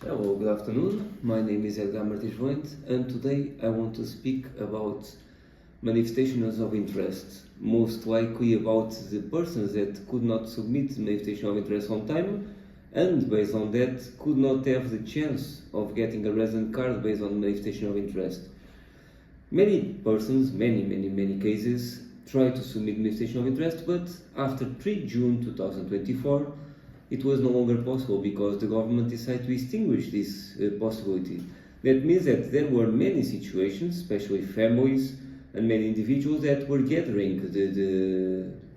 Hello, good afternoon. My name is Edgar Martins Voint, and today I want to speak about manifestations of interest, most likely about the persons that could not submit manifestation of interest on time, and based on that could not have the chance of getting a resident card based on manifestation of interest. Many persons, many cases, try to submit manifestation of interest, but after 3 June 2024, it was no longer possible because the government decided to extinguish this possibility. That means that there were many situations, especially families and many individuals that were gathering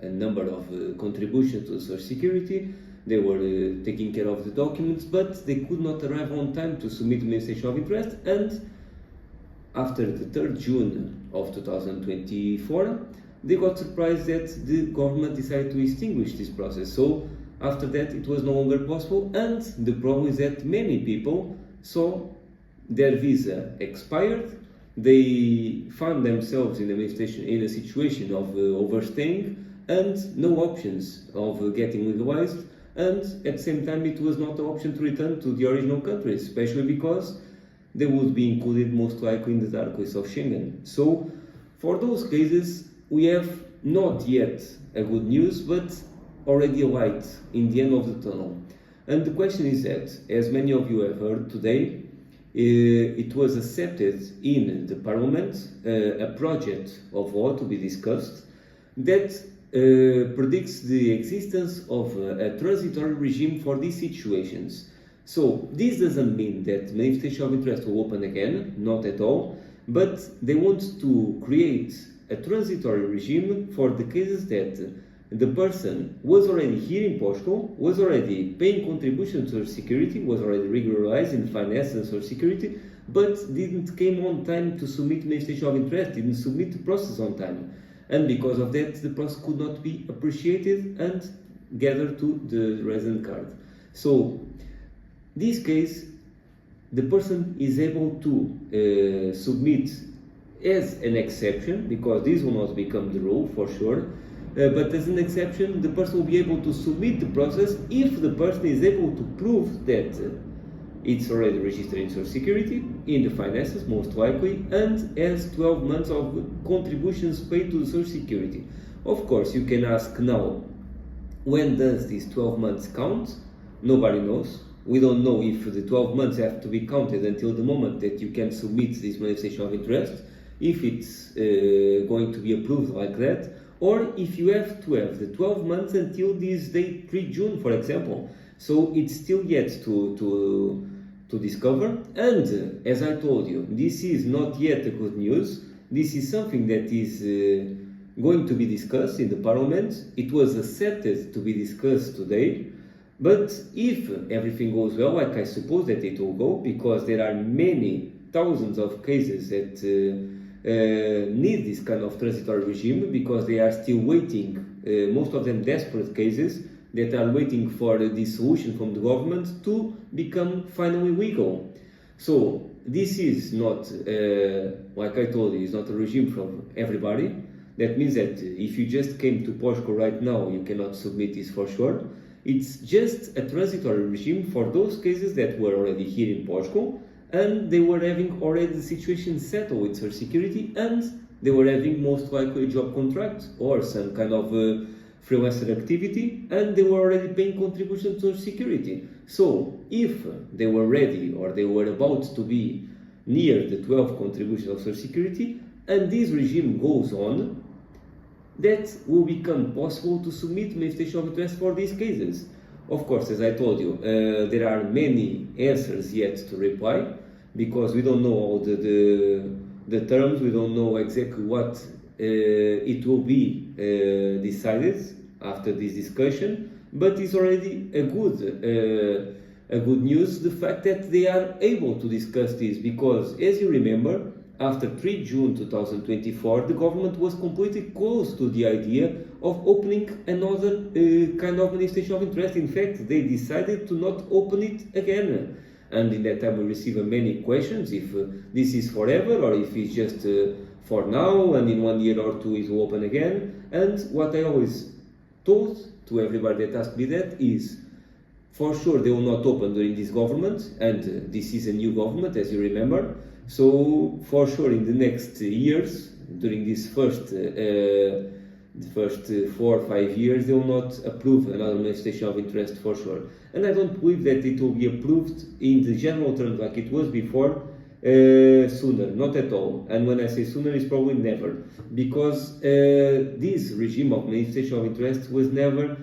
a number of contributions to Social Security. They were taking care of the documents, but they could not arrive on time to submit manifestation of interest, and after the 3rd June of 2024, they got surprised that the government decided to extinguish this process. So after that, it was no longer possible, and the problem is that many people saw their visa expired. They found themselves in a situation of overstaying and no options of getting legalized, and at the same time, it was not an option to return to the original country, especially because they would be included most likely in the dark list of Schengen. So, for those cases, we have not yet a good news, but already a light in the end of the tunnel. And the question is that, as many of you have heard today, it was accepted in the Parliament a project of law to be discussed that predicts the existence of a transitory regime for these situations. So this doesn't mean that manifestation of interest will open again, not at all, but they want to create a transitory regime for the cases that the person was already here in Portugal, was already paying contributions to Social Security, was already regularized in finance and Social Security, but didn't came on time to submit manifestation of interest, didn't submit the process on time. And because of that, the process could not be appreciated and gathered to the resident card. So, this case, the person is able to submit as an exception, because this will not become the rule for sure, but as an exception, the person will be able to submit the process if the person is able to prove that it's already registered in Social Security, in the finances most likely, and has 12 months of contributions paid to the Social Security. Of course, you can ask now, when does these 12 months count? Nobody knows. We don't know if the 12 months have to be counted until the moment that you can submit this manifestation of interest, if it's going to be approved like that, or if you have to have the 12 months until this date, 3 June, for example. So it's still yet to discover. And as I told you, this is not yet a good news. This is something that is going to be discussed in the Parliament. It was accepted to be discussed today. But if everything goes well, like I suppose that it will go, because there are many thousands of cases that need this kind of transitory regime, because they are still waiting, most of them desperate cases that are waiting for the solution from the government to become finally legal. So this is not, like I told you, it's not a regime from everybody. That means that if you just came to Portugal right now, you cannot submit this for sure. It's just a transitory regime for those cases that were already here in Portugal, and they were having already the situation settled with Social Security, and they were having most likely a job contract or some kind of freelancer activity, and they were already paying contributions to Social Security. So if they were ready or they were about to be near the 12 contributions of Social Security, and this regime goes on, that will become possible to submit manifestation of interest for these cases. Of course, as I told you, there are many answers yet to reply, because we don't know all the terms, we don't know exactly what it will be decided after this discussion, but it's already a good news, the fact that they are able to discuss this, because as you remember, after 3 June 2024, the government was completely close to the idea of opening another kind of manifestation of interest. In fact, they decided to not open it again. And in that time we received many questions if this is forever or if it's just for now and in 1 year or two it will open again. And what I always told to everybody that asked me that is, For sure, they will not open during this government, and this is a new government, as you remember. So, for sure, in the next years, during this first 4 or 5 years, they will not approve another manifestation of interest for sure. And I don't believe that it will be approved in the general terms like it was before, sooner, not at all. And when I say sooner, it's probably never, because this regime of manifestation of interest was never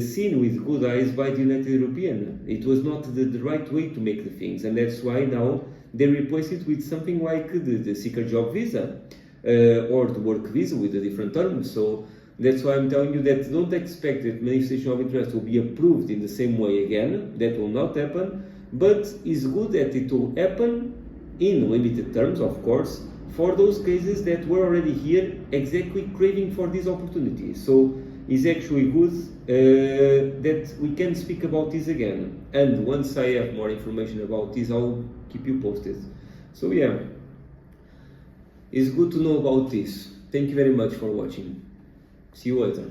seen with good eyes by the United European. It was not the right way to make the things, and that's why now they replace it with something like the seeker job visa or the work visa with a different term. So that's why I'm telling you that don't expect that manifestation of interest will be approved in the same way again. That will not happen, but it's good that it will happen in limited terms, of course, for those cases that were already here exactly craving for this opportunity. So it's actually good that we can speak about this again. And once I have more information about this, I'll keep you posted. So yeah, it's good to know about this. Thank you very much for watching. See you later.